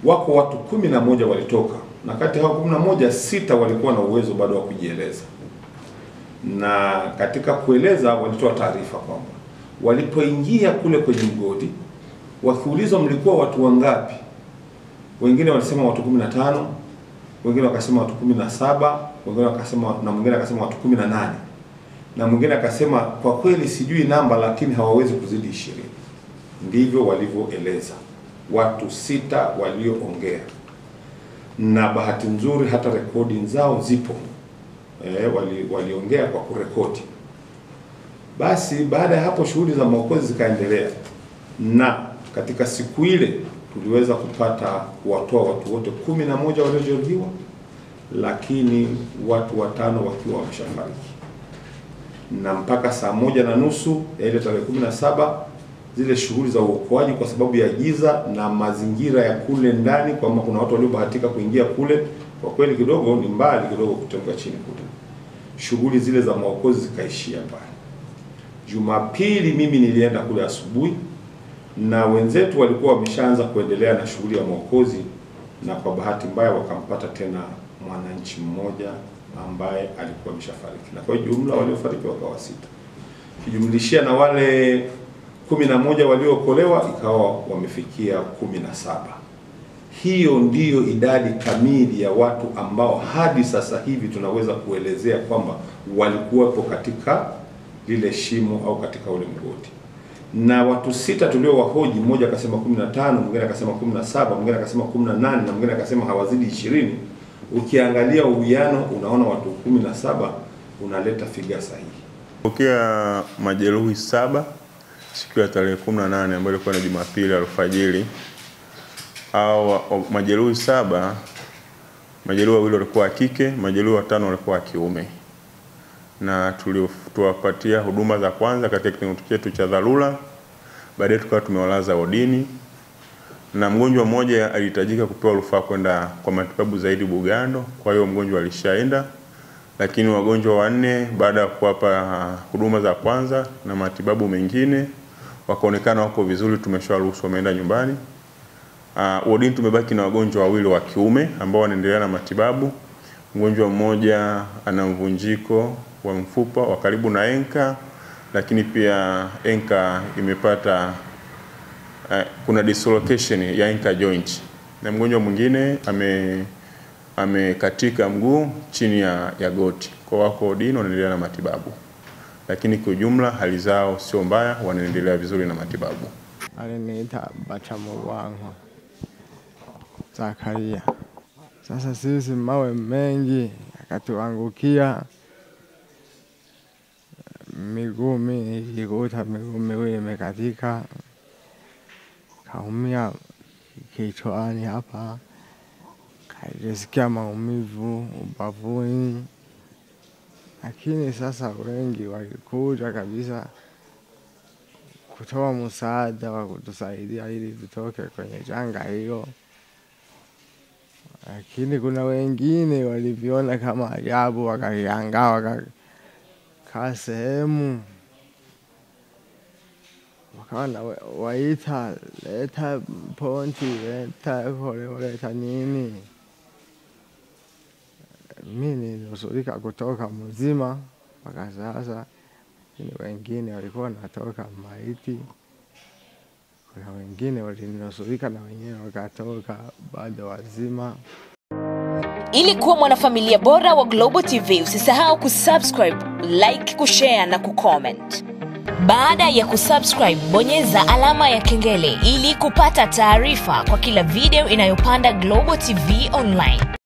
Wako watu 11 walitoka, na kati hao 11, 6 walikuwa na uwezo bado wa kujieleza. Na katika kueleza walitoa taarifa kwamba walipoingia kule kwenye mgodi, wakiulizwa mlikuwa watu wangapi, wengine walisema watu 15, wengine wakasema watu 17, wengine wakasema, na mwingine akasema watu 18, na mwingine akasema kwa kweli sijui namba lakini hawawezi kuzidi 20. Ndivyo walivyoeleza watu 6 walioongea, na bahati nzuri hata rekodi zao zipo. Waliongea kwa kurekodi. Basi baada ya hapo shughuli za maokozi zikaendelea, na katika siku ile tuliweza kuwatoa watu wote 11 waliojeruhiwa, lakini watu 5 wakiwa wameshafariki. Na mpaka saa 1:30 ile tarehe 17 zile shughuli za uokoaji, kwa sababu ya giza na mazingira ya kule ndani, kwamba kuna watu waliobahatika kuingia kule, kwa kweli kidogo ni mbali kidogo kutoka chini kule, shughuli zile za maokozi zikaishia pale. Jumapili mimi nilienda kule asubuhi, na wenzetu walikuwa wameshaanza kuendelea na shughuli ya maokozi, na kwa bahati mbaya wakampata tena mwananchi mmoja ambaye alikuwa ameshafariki, na kwa jumla waliofariki wakawa 6. Kijumlishia na wale 11 waliookolewa ikawa wamefikia 17. Hiyo ndiyo idadi kamili ya watu ambao hadi sasa hivi tunaweza kuelezea kwamba walikuwepo katika lile shimo au katika ule mgodi. Na watu 6 tuliowahoji, mmoja akasema 15, mwingine akasema 17, mwingine akasema 18, na mwingine akasema hawazidi 20. Ukiangalia uwiano unaona watu 17 unaleta figa sahihi. Pokea majeruhi 7 siku ya tarehe 18 ambayo ilikuwa ni Jumapili alfajiri. Au majeruhi 7, majeruhi 2 walikuwa wa kike, majeruhi 5 walikuwa wa kiume. Na tuliwapatia huduma za kwanza katika kitengo chetu cha dharura. Baadaye tukawa tumewalaza wodini, na mgonjwa mmoja alihitajika kupewa rufaa kwenda kwa matibabu zaidi Bugando, kwa hiyo mgonjwa alishaenda. Lakini wagonjwa 4 baada ya kuwapa huduma za kwanza na matibabu mengine wakaonekana wako vizuri, tumeshawaruhusu wameenda nyumbani. Wodini tumebaki na wagonjwa 2 wa kiume ambao wanaendelea na matibabu. Mgonjwa mmoja ana mvunjiko wa mfupa wa karibu na enka, lakini pia enka imepata kuna dislocation ya enka joint, na mgonjwa mwingine amekatika mguu chini ya goti. Kwa wako wodini wanaendelea na matibabu, lakini kwa jumla hali zao sio mbaya, wanaendelea vizuri na matibabu. Aliniita Bachamugwango Zakaria. Sasa sisi mawe mengi akatuangukia, miguu nilikuta miguu miwili imekatika, kaumia kichwani hapa, kajisikia maumivu ubavuni. Lakini sasa wengi walikuja kabisa kutoa msaada wa kutusaidia ili tutoke kwenye janga hilo. Lakini kuna wengine waliviona kama ajabu, wakaangaa, wakakaa sehemu, wakaona waita, leta ponti, leta kole, leta nini. Mimi nilinusurika kutoka mzima mpaka sasa, lakini wengine walikuwa wanatoka maiti. Kuna wengine walinusurika na wengine wakatoka bado wazima. Ili kuwa mwanafamilia bora wa Global TV, usisahau kusubscribe, like, kushare na kucomment. Baada ya kusubscribe, bonyeza alama ya kengele ili kupata taarifa kwa kila video inayopanda Global TV Online.